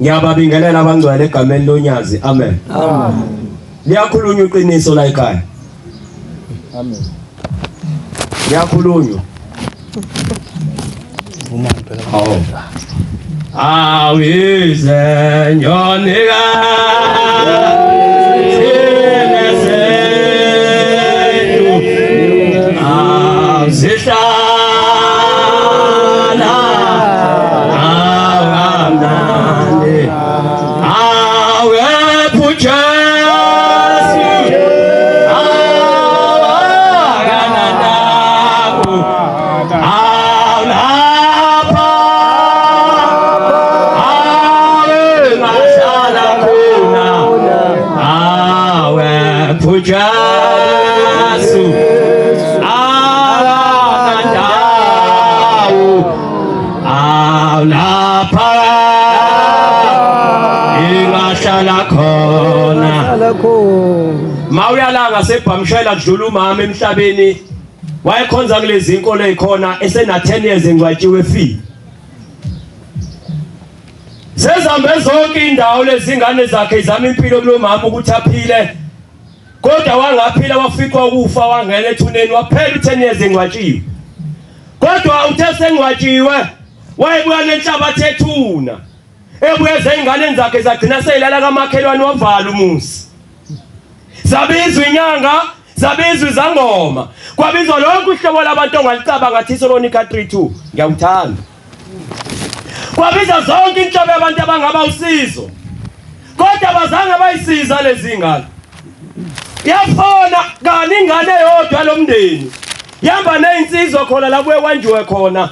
Ngiyababingelela abangcwele egameni loNyazi. Amen. Amen. Liyakhulunywa iqiniso la ekhaya. Amen. Liyakhulunywa. Awize nyonika Mawuyalanga sebhamshela kudlula umama emhlabeni wayekhonza kulezi inkolo ezikhona esena 10 years engcwatshiwe fee sezambe zonke indawo lezi ngane zakhe izama impilo kulomama ukuthi aphile kodwa wangaphila wafikwa ukufa wangena ethuneni waphela 10 years engcwatshiwe kodwa uthe sengcwatshiwe wayebuya nenhlabathi ethuna ebuye zengane zakhe zagcina seyilala kamakhelwane wavala umusi zabizwa inyanga zabizwa izangoma kwabizwa lonke uhlobo labantu ongalicaba ngathi Thessalonica 3:2 ngiyawuthanda kwabizwa zonke inhlobo yabantu abangaba usizo kodwa bazange bayisiza lezi ngane yafona kani ingane eyodwa lomndeni yamba nezinsizwa khona la kuye kwanjiwe khona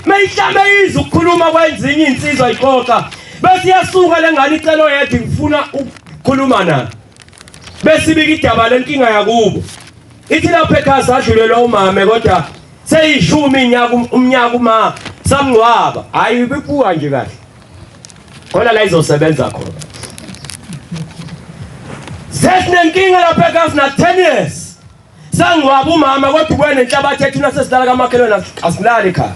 mayihlame izwe ukukhuluma kwenzinye insizwa iqoqa bese yasuka lengane icelo yedwa ngifuna ukukhuluma nayo bese ibika idaba lenkinga yakubo ithi lapha ekhaya sadlulelwa umama kodwa seyishumi umnyaka uma samngcwaba hayi ibibuka nje kahle khona la izosebenza khona sesinenkinga lapha ekhaya na 10 years sangcwaba umama kodwa ubone inhlabathi ethu nasesidala kamakhelwane asilali ekhaya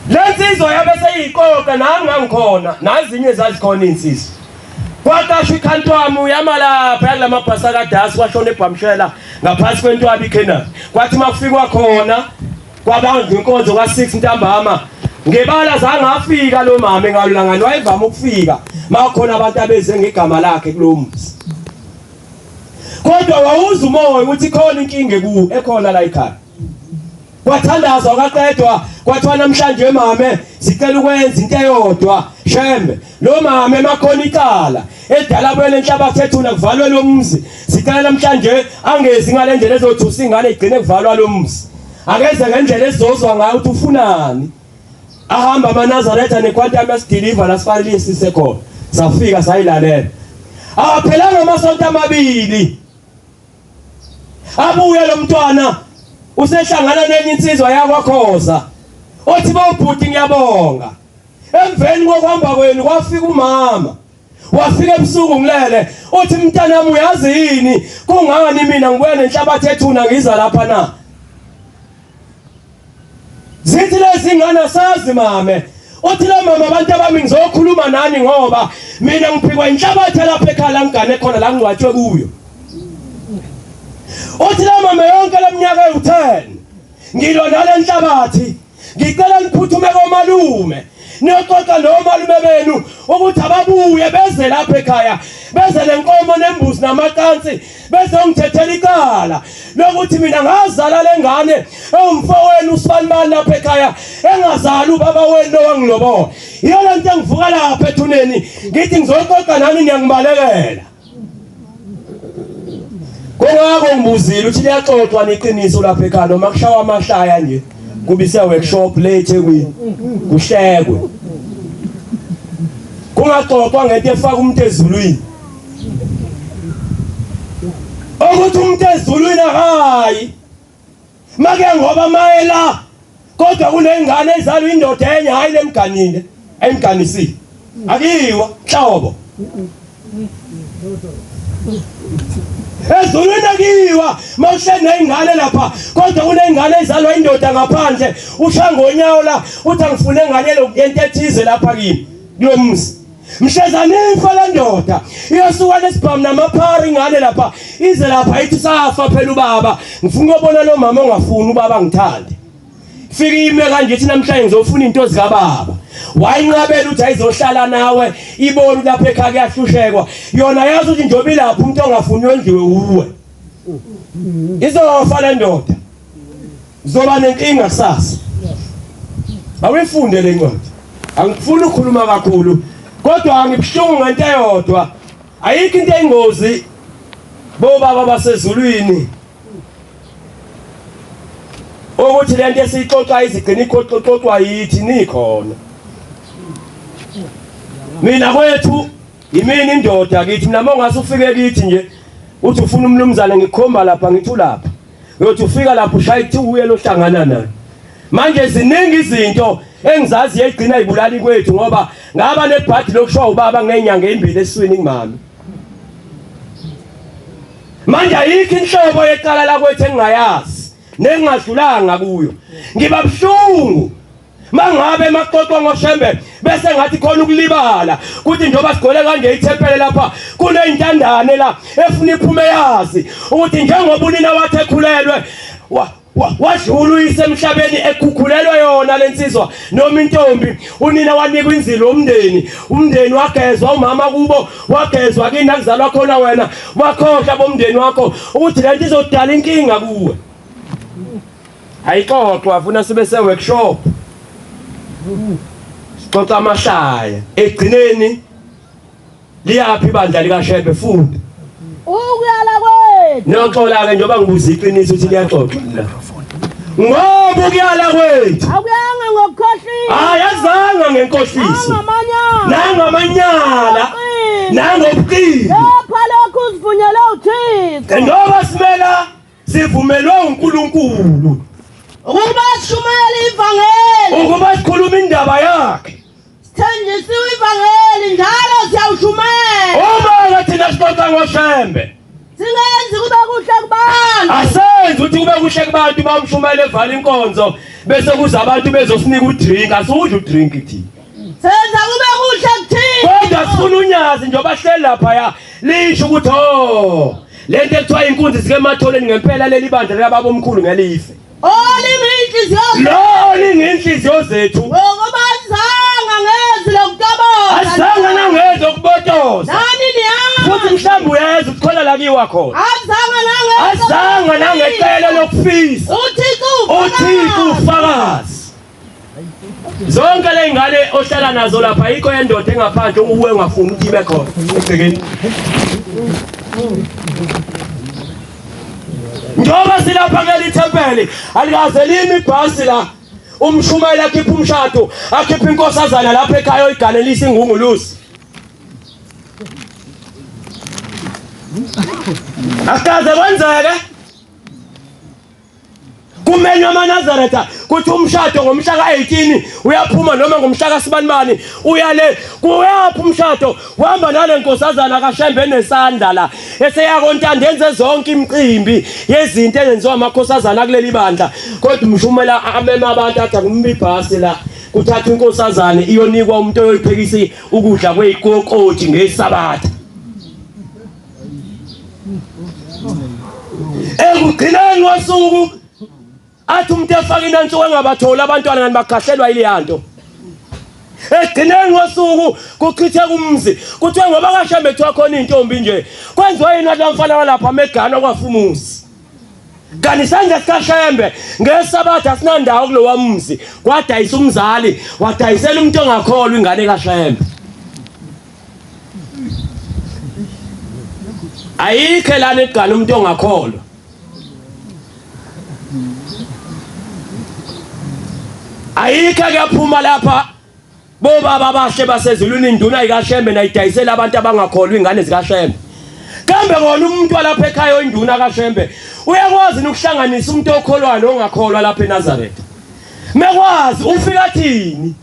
lensizwa yabe seyiqoqa nami ngangikhona nazinye zazikhona insizwa kwaqashwa ikhantwami uyamalapha yakulamabhasa kadasi kwashona ebhamshela ngaphansi kwentwaba iKenani kwathi makufikwa khona kwabanga inkonzo ka6 ntambama ngebala zangafika lo mama engalulangani wayevama ukufika makhona abantu abeze ngegama lakhe kulomzi kodwa wawuza umoya ukuthi khona inkinga ekhona la ekhaya kwathandazwa kwaqedwa kwathiwa namhlanje mama sicela ukwenza into eyodwa shembe lo mama emakhona icala edala bwele enhlabathi ethuna kuvalwe lo mzi sicela namhlanje angezi ngale ndlela ezothusa ingane igcine kuvalwa lo mzi akeze ngendlela ezozwa ngayo ukuthi ufunani ahamba amaNazaretha neQuantum Deliver lasifanele sisekhona safika sayilalela aphelanga amasonto amabili abuye lo mntwana usehlangana nenye insizwa yakwaKhoza othi bawubhuti ngiyabonga emveni kokuhamba kwenu kwafika umama wafika ebusuku ngilele uthi mntanami uyazi yini kungani mina ngibuye nenhlabathi ethuna ngiza lapha na zithi lezi ngane sazi mame uthi la mama abantu abami ngizokhuluma nani ngoba mina ngiphikwa inhlabathi lapha ekhaya ngane khona la ngcwatshwe kuyo uthi la mama yonke leminyaka ewu10 ngilona le nhlabathi ngicela niphuthume komalume niyoxoxa nomalume benu ukuthi ababuye beze lapha ekhaya beze lenkomo nembuzi namacansi bezongithethela icala lokuthi mina ngazala lengane ewumfowenu uSibanibani lapha ekhaya engazali ubaba wenu owangilobola iyo lento engivuka lapha ethuneni ngithi ngizoxoxa nani niyangibalekela kungako ngibuzile uthi liyaxoxwa neqiniso lapha ekhaya noma kushawa amahlaya nje kubise workshop late ekwini kuhlekwe kungaxoxwa ngento efaka umuntu ezulwini ukuthi umuntu ezulwini hayi make ngoba mayela kodwa kunengane ezalwa indoda enye hayi lemganile emganisile akiwa hlobo ezulwini akiwa mawuhle nengane lapha kodwa kunengane ezalwa indoda ngaphandle usha ngonyawo la uthi angifune ngane lokuyento ethize lapha kimi kulomzi mhlezana ifa la ndoda iyosuka lesibhamu namaphari ingane lapha ize lapha ithi safa phela ubaba ngifuna ukubona lo mama ongafuni ubaba ngithande fika ime kanje ithi namhlanje ngizofuna into zikababa wayinqabela uthi ayizohlala nawe ibona lapha ekhaya kuyahlushekwa yona yazi ukuthi njobe lapha umuntu ongafuni wendliwe uwe izofa le ndoda zoba nenkinga kusasa awifunde le ncwadi angifuni ukukhuluma kakhulu kodwa ngibhlungu ngento eyodwa ayikho into engozi bobaba basezulwini ukuthi lento esixoxa izigcina ixoxwa yithi nikhona mina kwethu yimini indoda kithi mina mongase ufike kithi nje uthi ufuna umnumzane ngikhomba lapha ngithi lapha uyothi ufika lapha ushaya ithi uye lohlangana naye manje ziningi izinto engizazi egcina ibulali kwethu ngoba ngaba nebhadi lokushwa ubaba ngenyanga ezimbili eswini ngimami manje ayikho inhlobo yeqala la kwethu engingayazi nengingadlulanga kuyo ngiba buhlungu mangabe maqoqwa ngoshembe bese ngathi khona ukulibala kuthi njoba sigole kanje ithempele lapha kuneyintandane la efuna iphume yazi ukuthi njengoba unina wathi ekhulelwe wadlula uyise emhlabeni ekhukhulelwe yona lensizwa noma intombi unina wanika inzilo umndeni wagezwa umama kubo wagezwa kini akuzalwa khona wena wakhohla bomndeni wakho ukuthi lento izodala inkinga kuwe ayixoxwa afuna sibe se workshop sixoxa amahlaya egcineni liyapi ibandla likaShebe futhi ukuyala kwethu noxola ke njoba ngibuza iqiniso ukuthi liyaxoxa la ngoba ukuyala kwethu akuyanga ngokukhohlisa ayazanga ngenkohliso nangamanyala nangobuqili lapha lokhu usivunyelwe uThixo ngoba simela sivumelwe uNkulunkulu ukuba sishumele ivangeli ukuba sikhuluma indaba yakhe sithenjisiwe ivangeli njalo siyawushumela uma ngathi nasixoxa ngoShembe singenzi kube kuhle kubantu asenze ukuthi kube kuhle kubantu bamshumele evala inkonzo bese kuza abantu bezosinika udrink asudla udrink thina senza kube kuhle kuthina kodwa sifuna unyazi njengoba hleli lapha ya lisho ukuthi lento ekuthiwa inkunzi zike ematholeni ngempela leli bandla lababa omkhulu ngelife linginhliziyo zethu ngoba azanga ngezi lokutoboza azanga nangezi okubotoza futhi mhlawumbe uyeza ukukhola la kiwa khona azanga nangecele lokufisa uThixo ufakazi zonke le ngane ohlala nazo lapha ayikho yendoda engaphandle uwe ngafuni ukuthi ibe khona egcekeni njoba silapha ngeli thempeli alikaze limi ibhasi la umshumela akhipha umshado akhipha inkosazana lapha ekhaya oyiganelisa ingungulusi akaze kwenzeke kumenywa amaNazaretha kuthi umshado ngomhla ka18 uyaphuma noma ngomhla kaSibanibani uyale kuyaphi umshado uhamba nale nkosazana kaShembe nesandla la eseyakontanda enze zonke imicimbi yezinto ezenziwa amakhosazana kuleli bandla kodwa umshumela amema abantu athi akumbibhasi la kuthatha inkosazana iyonikwa umuntu oyiphekisa ukudla kwezikokoti ngeSabatha ekugcineni kosuku athi umuntu efaka inansuku engabathola abantwana ngani bagahlelwa iliyanto egcineni kosuku kuchitheka umzi kuthiwe ngoba kaShembe ethiwa khona intombi nje kwenziwa yini la mfana walapha eMegana kwaFumusi kanti isandla sikaShembe ngeSabatha asinandawo kulowa mzi kwadayisa umzali wadayisela umuntu ongakholwa ingane kaShembe ayikho lana egana umuntu ongakholwa ayikho kuyaphuma lapha bobaba abahle basezulwini induna ikaShembe nayidayisela abantu abangakholwa ingane zikaShembe kambe ngona umuntu walapha ekhaya oyinduna kaShembe uyakwazi ukuhlanganisa umuntu okholwayo nongakholwa lapha eNazaretha mekwazi ufika thini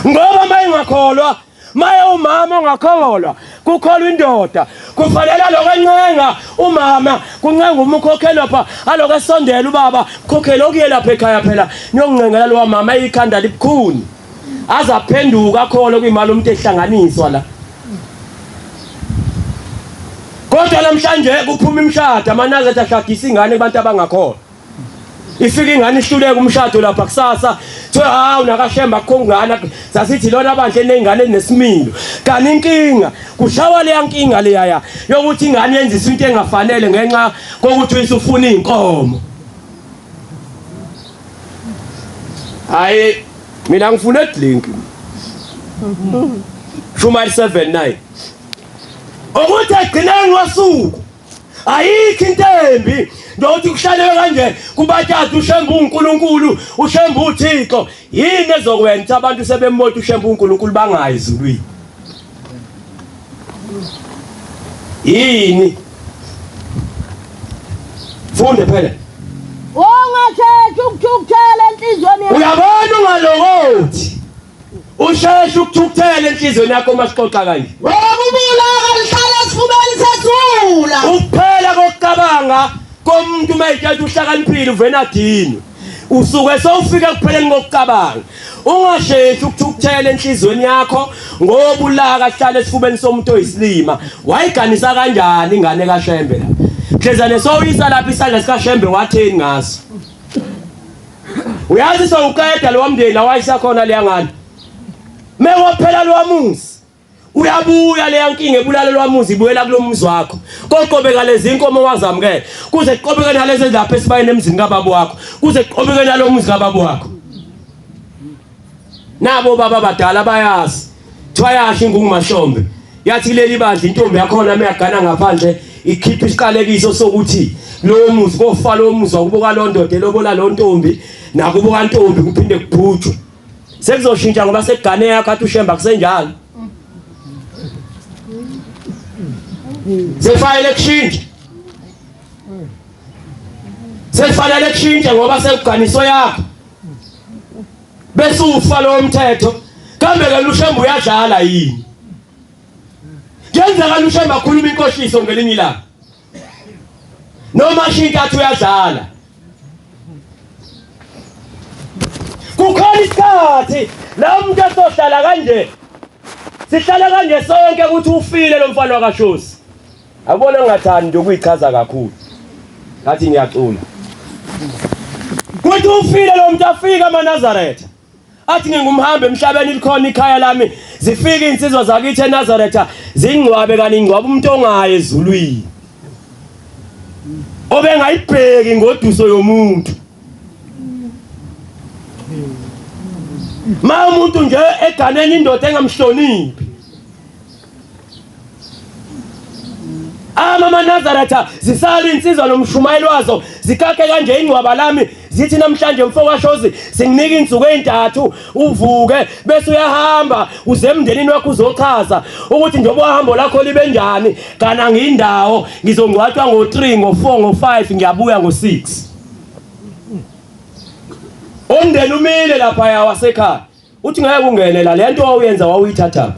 ngoba mayingakholwa maye umama ongakholwa kukholwa indoda kufanele lokwencenga umama kuncenga umkhokheli lapha aloke esondela ubaba ukhokheli okuye lapha ekhaya phela niyokuncengela lo mama ikhanda libukhuni azaphenduka khona kuyimali umuntu ehlanganiswa la kodwa namhlanje kuphuma imshado amanazi ethi ashadisa ingane kubantu abangakholwa ifika ingane ihluleka umshado lapha kusasa kuthiwa hawu nakashemba kukhongana sasithi lona bandle nezingane ezinesimilo kanti inkinga kushawa leya nkinga leya yokuthi ingane yenzisa into engafanele ngenxa kokuthi uyisufuna inkomo hayi mina ngifuna edlink Shumari 79 ukuthi agcineni wasuku ayikho into embi ndothi kuhlale kanje kubathatha ushembu uNkulunkulu ushembu uThixo yini ezokwenza abantu sebemota ushembu uNkulunkulu bangayi ezulwini yini funde phela Ungasheshi ukuthukuthela enhlizweni yakho. uyabona ungalokothi usheshe ukuthukuthela enhlizweni yakho masixoxa kanje Wekubulaka lihlala esifubeni sethula. ukuphela kokucabanga komuntu mayithatha uhlakaniphile uvenadini usuke sowufika kupheleni kokucabanga ungasheshi ukuthukuthela enhlizweni yakho ngoba ulaka hlala esifubeni somuntu oyisilima wayiganisa kanjani ingane kaShembe la hlezane sowuyisa lapha isandla sikaShembe watheni ngaso uyazi sowuqeda lo mndeni lawayisa khona leya ngane mewaphela lo wamuzi uyabuya leya nkinga ebulala lo wamuzi ibuyela kulomuzi wakho koqobeka lezi inkomo wazamukela kuze kuqobeke nalezi lapha esibayeni emzini kababa wakho kuze kuqobeke nalo muzi kababa wakho nabo baba badala bayazi thwayasha ingunguMashombe yathi leli bandla intombi yakhona meyagana ngaphandle ikhipha isiqalekiso sokuthi lo muzi kofa lo muzi wakubuka lo ndoda elobola lo ntombi nakubuka ntombi kuphinde kuphutshwe sekuzoshintsha ngoba sekugane yakho athi uShemba kusenjalo sefanele kushintsha sefanele kushintsha ngoba sekuganiso yakho bese ufa lo mthetho kambe ke uShemba uyadlala yini Jenza uShemba khuluma inkoshiso ngelinye ilanga noma shintsha athi uyadlala kukhona isikhathi la umuntu asohlala kanje sihlala kanje sonke ukuthi ufile lo mfana wakaShosi abona ngathandi ukuyichaza kakhulu ngathi ngiyacula kuthi ufile lo muntu afika eNazaretha athi ngingumhambe emhlabeni likhona ikhaya lami zifika insizwa zakithi eNazaretha zingcwabe kaningcwaba umuntu ongaye ezulwini obengayibheki ngoduso yomuntu ma umuntu nje eganeni indoda engamhloniphi mama Nazaretha zisala insizwa nomshumayeli wazo zikakhe kanje ingcwaba lami zithi namhlanje mfoko kaShosi singinika insuku ezintathu uvuke bese uyahamba uze emndenini wakho uzochaza ukuthi njengoba uhambo lakho libe njani kana ngindawo ngizongcwatshwa ngo3 ngo4 ngo5 ngiyabuya ngo6 umndeni umile lapha yawasekhaya uthi ngeke ungenela lento wawuyenza wawuyithatha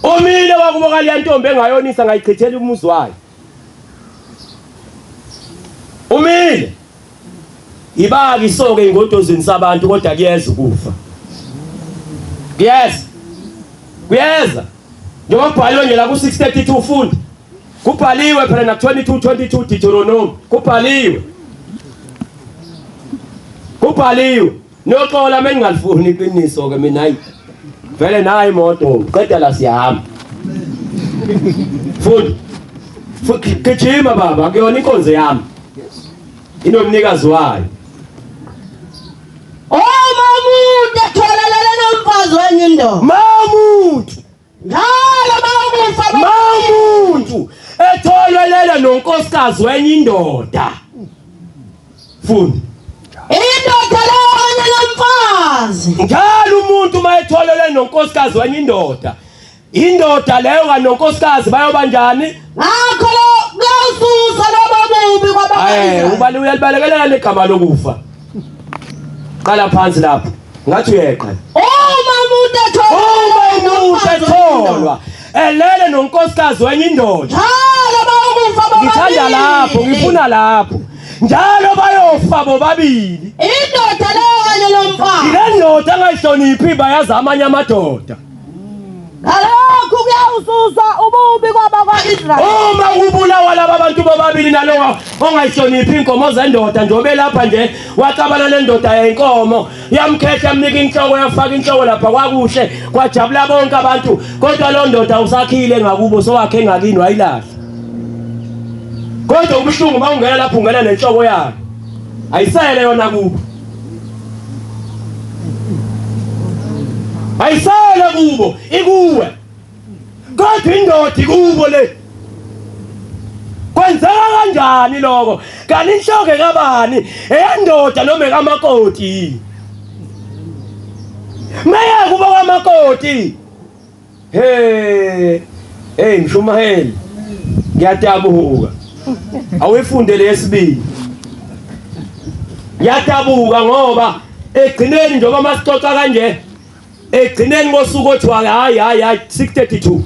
umile wakuboka le ntombi engayonisa ngayichithela umuzi wayo umile ibaki soke ingodozini sabantu kodwa kuyeza ukufa kuyeza njengoba kubhaliwe nje la ku632 ufunda kubhaliwe phela na 22:22 Deuteronomy kubhaliwe noxola mengalifuni iqiniso ke mina hayi vele nayi imoto qeda la siyahamba futhi gijima baba kuyona inkonzo yami inomnikazi wayo Mamuntu etholelele nomfazi wenye indoda. mamuntu Njalo mamuntu etholelele nonkosikazi wenye indoda futhi indoda leyo kanye nomfazi. njalo umuntu mayetholelele nonkosikazi wenye indoda leyo kanonkosikazi bayoba njani Ngakho lo kuyawususa lobo bubi kwabakwenzile. ubali uyalibalekelela legama lokufa qala phansi lapho ngathi uyeqa Uma umuntu etholwa elele nonkosikazi wenye indoda ngithanda lapho ngifuna lapho njalo bayofa bobabili indoda leyo kanye nomfazi ile ndoda angayihloniphi bayazi amanye amadoda ngalokho kuyawususa ububi kwabakwa-Israyeli uma kubulawa laba bantu bobabili nalowa ongayihloniphi inkomo zendoda njobe lapha nje wacabana nendoda yenkomo yamkhetha yamnika inhloko yafaka inhloko lapha kwakuhle kwajabula bonke abantu kodwa lo ndoda usakhile ngakubo sowakhe ngakini wayilahla kodwa ubuhlungu mawungena lapho ungena nenhloko yakhe ayisele yona kubo ayisele kubo ikuwe kodwa indoda ikubo le kwenzeka kanjani lokho kanti inhloko kabani eyandoda noma kamakoti meya kuba kamakoti hey Mshumaheli ngiyadabuka awuyifundele yesibili ngiyadabuka ngoba egcineni njengoba masixoxa kanje egcineni ngosuku othi hayi 632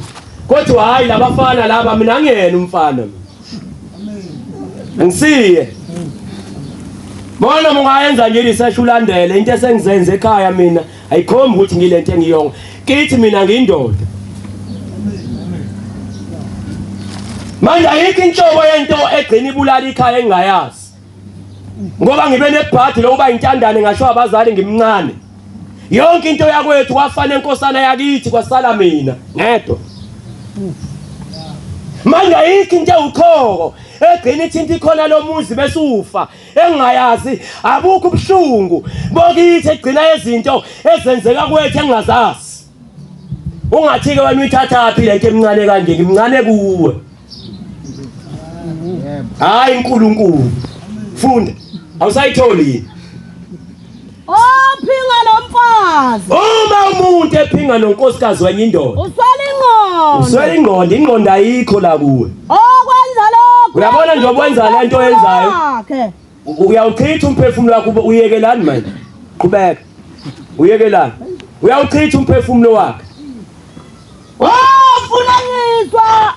kodwa hayi labafana laba mina ngiyena umfana ngisiye bona mungayenza nje research ulandele into esengizenze ekhaya mina ayikhombi ukuthi ngilento engiyonga kithi mina ngiyindoda manje ayikho inhlobo yento egcina ibulala ikhaya engayazi ngoba ngibe nebhadi lokuba intandane ngasho abazali ngimncane yonke into yakwethu kwafana enkosana yakithi kwasala mina ngedwa manje ayikho into ewukhoko egcina ithinta ikhona lo muzi bese ufa engayazi abukho ubuhlungu bokithi egcina izinto ezenzeka kwethu engazazi ungathi-ke wena uyithathaphi lento emncane kanje ngimncane kuwe hayi uNkulunkulu funda awusayitholi ophinga nomfazi uma umuntu ephinga nonkosikazi wenye indoda uswela ingqondo ingqondo ayikho la kuwe okwenza lokho uyabona nje okwenza lento oyenzayo uyawuchitha umphefumulo wakho uyekelani manje qhubeka uyekelani uyawuchitha umphefumulo wakhe wafuna ngizwa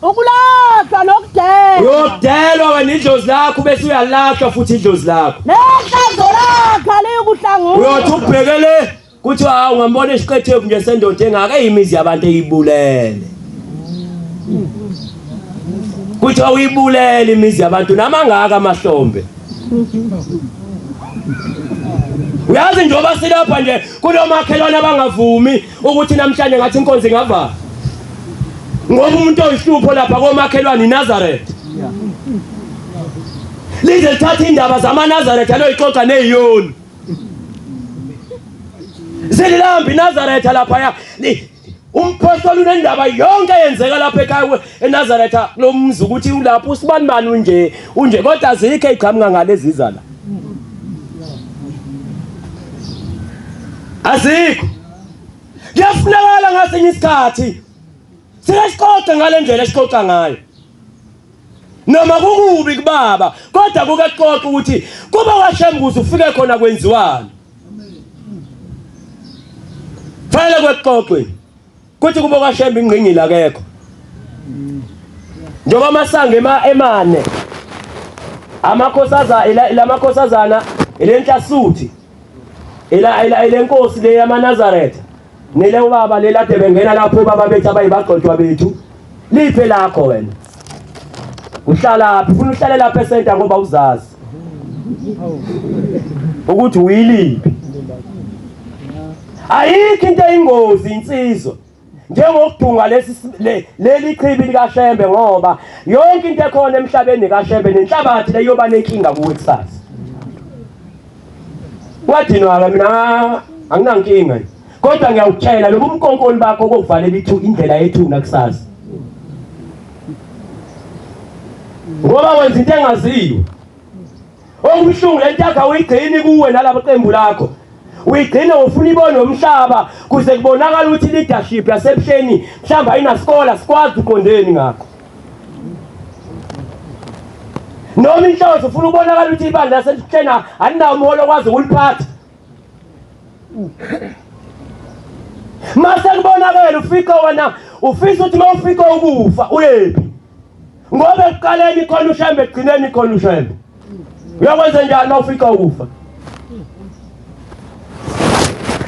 ukulahlwa nokudela uyodelwa wena idlozi lakho bese uyalahlwa futhi idlozi lakho nehlazo lakho likuhlangula uyothi ubhekele kuthi hawu ngambona isiqethephu nje sendoda engake imizi yabantu eyibulele kuthi awuyibulele imizi yabantu namangaka amahlombe uyazi njengoba silapha nje kunomakhelwane abangavumi ukuthi namhlanje ngathi inkonzo ingavala ngoba umuntu oyihlupho lapha komakhelwane iNazaretha lize lithatha indaba zamaNazaretha aloyixoxa neziyoni zelilamba iNazaretha lapha umpostoli unendaba yonke eyenzeka lapha ekhaya eNazaretha lo mzi ukuthi ulapho usibani unje kodwa azikho iqhamuka ngalezi izala azikho kuyafunakala ngasenye isikhathi siyasixoxa ngale ndlela esixoxa ngayo noma kukubi kubaba kodwa kukaxoxa ukuthi kuba washembuza ufike khona kwenziwani fanele kwexoxe kuthi kuba kwashemba ingqingili akekho njengoba amasango emane amakhosazana elenhlasuthi elenkosi le yamaNazaretha nile ubaba lelade bengena lapho baba bethu abayibagqotshwa bethu liphe lakho wena uhlala laphi ufuna uhlale lapha esenta ngoba uzazi ukuthi uyiliphi ayikho into eyingozi insizwa njengokudunga leli chibi likaShembe ngoba yonke into ekhona emhlabeni kaShembe nenhlabathi leyoba nenkinga kuwe kusasa wadinwa mina anginankinga kodwa ngiyawutshela lobu umkonkoni bakho kokuvalela indlela yethuna kusasa ngoba wenza into engaziyo okubuhlungu lento yakho uyigcini kuwe nalabo qembu lakho uyigcina ufuna ibone umhlaba kuze kubonakala ukuthi leadership yasebuhleni mhlamba ayinaskola sikwazi uqondeni ngakho noma inhloso ufuna ukubonakala ukuthi ibandla lasehlena alinawo umholo okwazi ukuliphatha. Mase kubonakala ufika wena ufisa ukuthi mawufika ukufa uyephi ngoba ekuqaleni khona ushembe egcineni khona ushembe. Uyakwenza njani mawufika ukufa?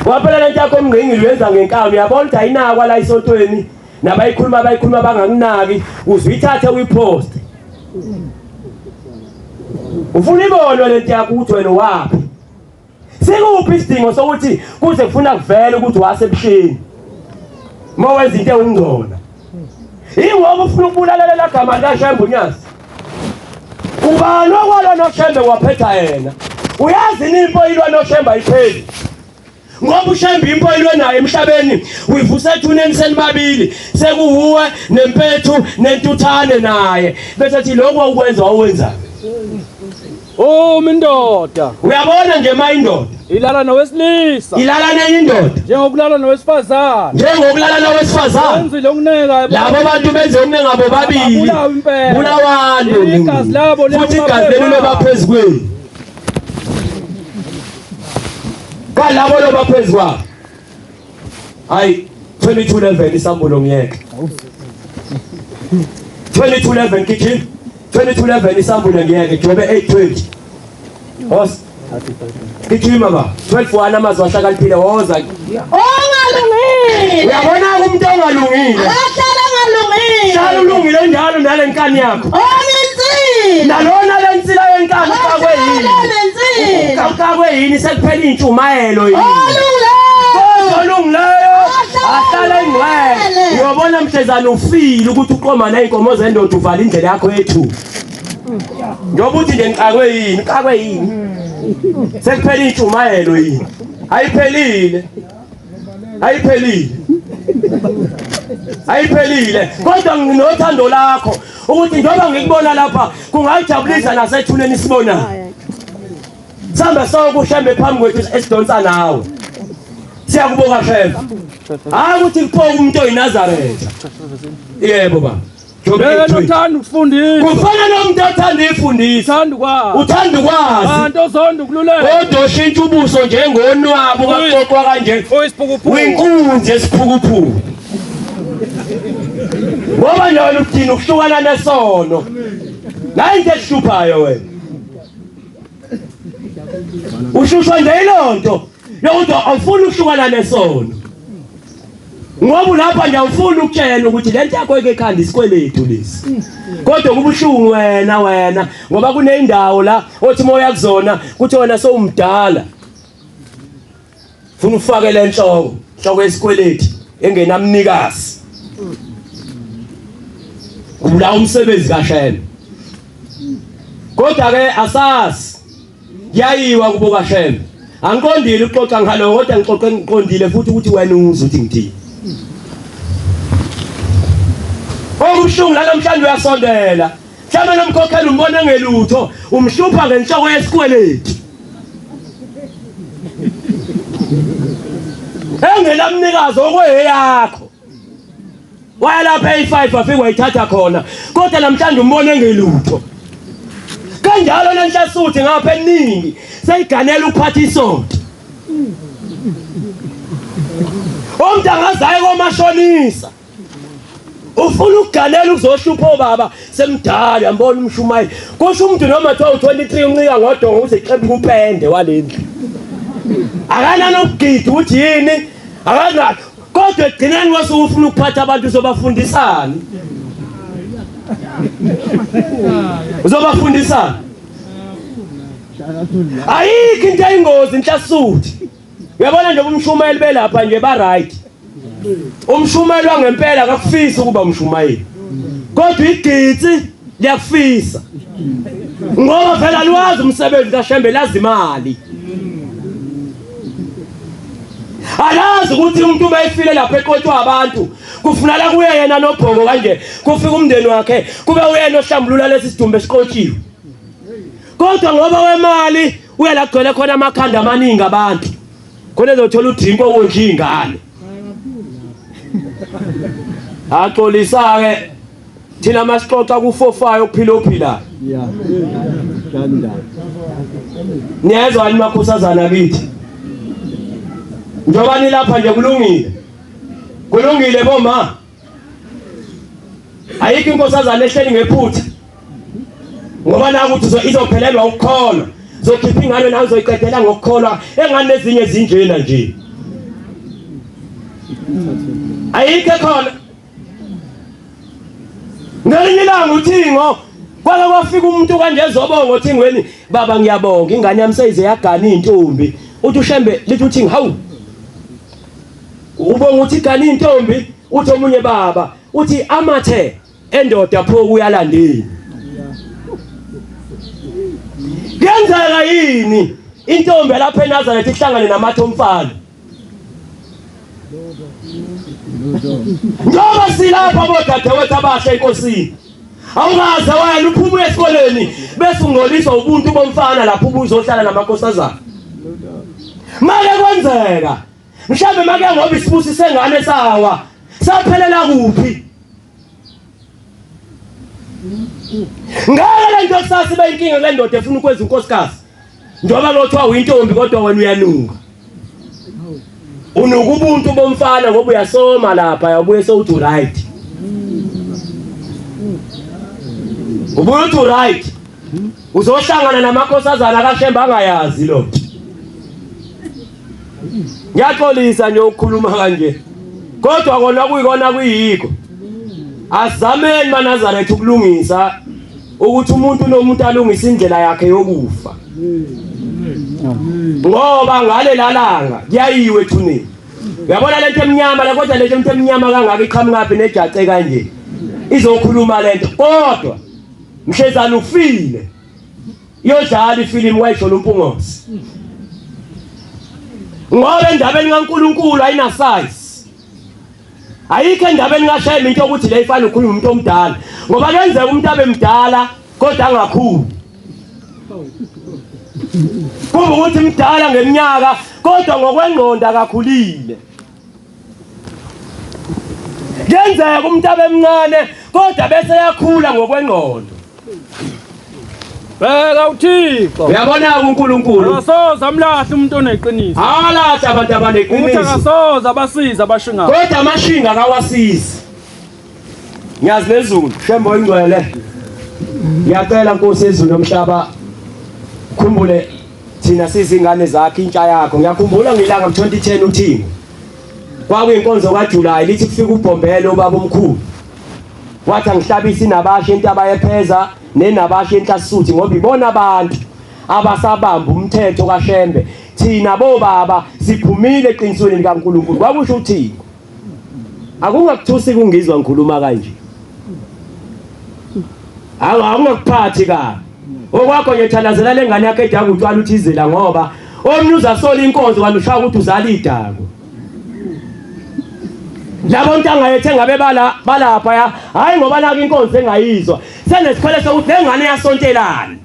Waphela lento yakho omngcingi uyenza ngenkani uyabona ukuthi ayinakwa la isontweni nabayikhuluma bangakunaki uzuyithathe uyipost. Ufuna ibonwe lento yakho ukuthi wena wapi. Sikuphi isidingo sokuthi kuze kufuna kuvele ukuthi wasebushini mawenza into engingona. Ingoba ufuna ukubulalela la gama likaShembe uNyasi. Ubani okwalo noShembe waphetha yena. Uyazi nimpo ilwa noShembe ayipheli. Ngoba uShembe impo ilwe naye emhlabeni uyivuse ethuneni senibabili sekuhuwe nempethu nentuthane naye bese thi lokho ukwenza wawenza. Mindoda. Uyabona nje mayindoda. Ilala nowesilisa. Ilala neyindoda. Njengokulala nowesifazane. Njengokulala nowesifazane. Wenzile ukuneka. Labo bantu benze ukuneka ngabo babili. Bulawalo. Igazi labo futhi igazi lelo lobaphezulu kwenu. Kalabo lobaphezulu kwabo. Hayi 2211 isambulo ngiyeke. 2211 kitchen. 2211 isambulo ngiyeke Jobe 820. Hos. Kichima ba. 12 amazwi ahlakaniphile woza. Ongalungile. Uyabona umuntu ongalungile. Ahlala ngalungile. Hlala ulungile njalo nale nkani yakho. Oninsini. Nalona lensila yenkani kakwe yini? Oninsini. Kakwe yini sekuphela intshumayelo yini? Olungileyo. Ahlala engcwele. Uyobona mhlezana ufile ukuthi uqoma neinkomo zendoda uvala indlela yakho yethu. Njoba uthi nje ngikakwe yini? Kakwe yini? Sekuphela intshumayelo yini? Ayiphelile. Ayiphelile. Ayiphelile. Kodwa nginothando lakho ukuthi njoba ngikubona lapha kungayijabulisa nasethuneni sibona. Samba sokuShembe phambi kwethu esidonsa nawe. Siyakubonga Shembe. Hayi ukuthi kuphoka umuntu oyinazaretha. Yebo baba. Uthanda ukufundisa. Kufana nomuntu othanda ifundisa. Uthanda ukwazi. Uthanda ukwazi. Abantu ozonda ukululeka. Kodwa ushintsha ubuso njengonwabo kaxoxwa kanje. Oyisiphukuphuku. Winkunzi esiphukuphuku. Ngoba njalo uthini ukuhlukana nesono. La into ehluphayo wena. Ushushwa nje ilonto. Yokuthi awufuni ukuhlukana nesono. Ngoba lapha nje awufuni ukutshela ukuthi lento yakho ekhanda isikweletu lesi. Kodwa kubuhlungu wena ngoba kuneyindawo la othi moya kuzona kuthi wena sowumdala. Ufuna ufake le nhloko yesikweletu engenamnikazi. Ubula umsebenzi kaShembe. Kodwa ke asasi yayiwa kubo kaShembe. Angiqondile uxoxa ngalo kodwa ngixoxe ngiqondile futhi ukuthi wena uzwe ukuthi ngithini. Okubuhlungu la namhlanje uyasondela. Mhlawumbe nomkhokheli umbona ngelutho, umhlupha ngenhloko yesikweletu. Engelamnikazi okweyakho. Waya lapha e5 afike wayithatha khona. Kodwa namhlanje umbona ngelutho. Kanjalo lenhlasuthi ngapha eningi seyiganela ukuphatha isonto. Umuntu angazayo komashonisa. Ufuna ukuganela uzohlupha obaba semdala yambona umshumayeli. Kusho umuntu noma 23 uncika ngodongo uze ixebu kupende walendlu. Akana nokugida uthi yini? Akana kodwa egcineni wasuka ufuna ukuphatha abantu uzobafundisana. Uzobafundisana. Ayikho into eyingozi inhlasuthi. Uyabona nje umshumayeli belapha nje ba right. Umshumayeli wangempela akufisa ukuba umshumayeli. Kodwa igitsi liyakufisa. Ngoba phela lwazi umsebenzi kaShembe lazi imali. Alazi ukuthi umuntu bayifile lapha eqothwa abantu kufunala kuye yena noBhoko kanje kufika umndeni wakhe kube uyena ohlambulula lesi sidumbe esiqotshiwe. Kodwa ngoba wemali uyalagcwele khona amakhanda amaningi abantu. Khona ezothola udrinko wonke ingane. Axolisa ke thina masixoxa ku45 ukuphila ophilayo Yeah. Ganda. niyezwa yini makhosazana kithi njoba nilapha nje kulungile boma ayikho inkosazana ehleli ngephutha ngoba naku uthi izophelelwa ukukholwa zokhipha ingane nazo iqedela ngokukholwa engane ezinye zinjena nje ayikho khona ngelinye ilanga uThingo kwake kwafika umuntu kanje ezobonga uThingweni baba ngiyabonga ingane yami seyize yagana intombi uthi uShembe lithi uThingo hawu ubonga uthi igana intombi uthi omunye baba uthi amathe endoda pho kuyalandeni kuyenzeka yini intombi lapha eNazaretha ihlangane namathe omfana njoba silapha bodadewethu abahle enkosini awungaze wena uphuma esikoleni bese ungoliswa ubuntu bomfana lapho ubuzohlala namankosazana manje kwenzeka mhlambe make ngoba isibusi sengane sawa saphelela kuphi ngale lento sasibe inkinga le ndoda efuna ukwenza unkosikazi njoba lothiwa uyintombi kodwa wena uyanunga unuka ubuntu bomfana ngoba uyasoma lapha yabuye sewuthi right ubuye uthi right uzohlangana namankosazana kaShembe angayazi lo ngiyaxolisa nje ukukhuluma kanje kodwa kona kuyikona kuyikho azameni maNazaretha ukulungisa ukuthi umuntu nomuntu alungise indlela yakhe yokufa ngoba ngale lalanga kuyayiwe ethuneni uyabona lento emnyama la kodwa lento emnyama kangaka iqhamuka nejace kanje izokhuluma lento kodwa mhlezana ufile iyodlala ifilimu wayisho uMpungosi ngoba endabeni kaNkuluNkulu ayina size ayikho endabeni kaShembe into ukuthi le ifana ukukhuluma umuntu omdala ngoba kenzeka umuntu abemdala kodwa angakhulu kuba ukuthi mdala ngeminyaka kodwa ngokwengqondo akakhulile kenzeka umuntu abemncane kodwa bese yakhula ngokwengqondo Beka uThixo. uyabona uNkulunkulu Akasoza amlahle umuntu oneqiniso. awalahle abantu Uthi abaneqiniso akasoza abasiza abashinga. kodwa amashinga akawasizi ngiyazi lezulu Shembe oyingcwele ngiyacela Nkosi yezulu nomhlaba khumbule thina sizingane zakhe intsha yakho ngiyakhumbula ngilanga 2010 uThingo kwakuyinkonzo kaJuly lithi kufika uBhombele ubaba omkhulu wathi angihlabisi nabasha into abayepheza nenabasha enhlasisuthi ngoba ibona abantu abasabamba umthetho kaShembe thina bobaba siphumile eqinisweni likaNkuluNkulu kwakusho uThingo akungakuthusi kungizwa ngikhuluma kanje awungakuphathi kabi okwakho nje thandazela lengane yakhe edaku utwala uthizela ngoba omnuza sola inkonzo kanushaya ukuthi uzala idaku labo ntanga yethe ngabe balapha hayi ngoba naka inkonzo engayizwa senesikhole sokuthi lengane yasontelana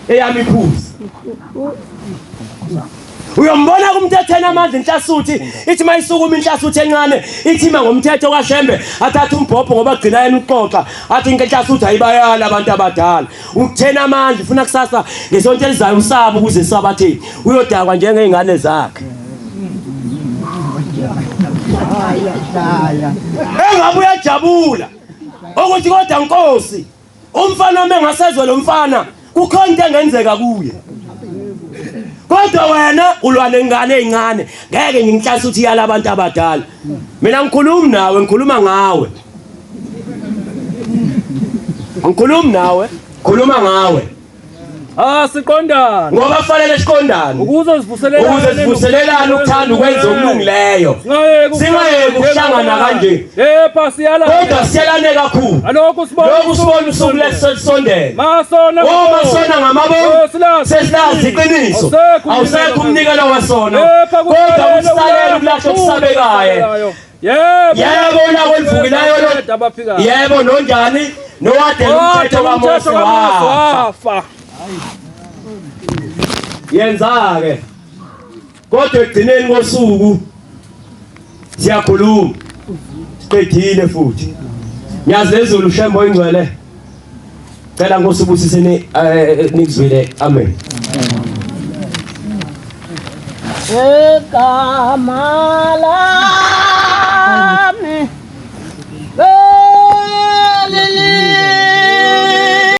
eyami iphuzi uyombona kumthetheni amandla inhlasuthi ithi mayisukuma inhlasuthi encane ithima ngomthetho kaShembe athatha umbhobho ngoba gcina yena uxoxa athi inhlasuthi ayibayala abantu abadala ukuthena amandla ufuna kusasa ngesonto elizayo usaba ukuze sabatheni uyodakwa njengeingane zakhe engabe uyajabula ukuthi kodwa Nkosi umfana wami engasezwe lo mfana kukhona into engenzeka kuye kodwa wena ulwa nengane ezincane ngeke nginhlasa uthi yala abantu abadala mina ngikhuluma nawe ngikhuluma ngawe ngikhuluma nawe khuluma ngawe siqondana ngoba fanele siqondane ukuze sivuselelane ukuthanda ukwenza okulungileyo singayeke ukuhlangana kanje yepha siyala kodwa siyalane kakhulu alokhu sibona usuku lesisondela masona masona ngamabongo sesilazi iqiniso awusekho umnikelo wasona kodwa usalela ukulahla okusabekayo yebo la kwelivukileyo lo yebo nonjani nowadela umthetho kaMose wafa yenza ke kodwa egcineni kosuku siyakhuluma siqedile futhi Nyazi lezulu shembo ingcwele. Cela ngosibusiseni nikuzwile. Amen. Egama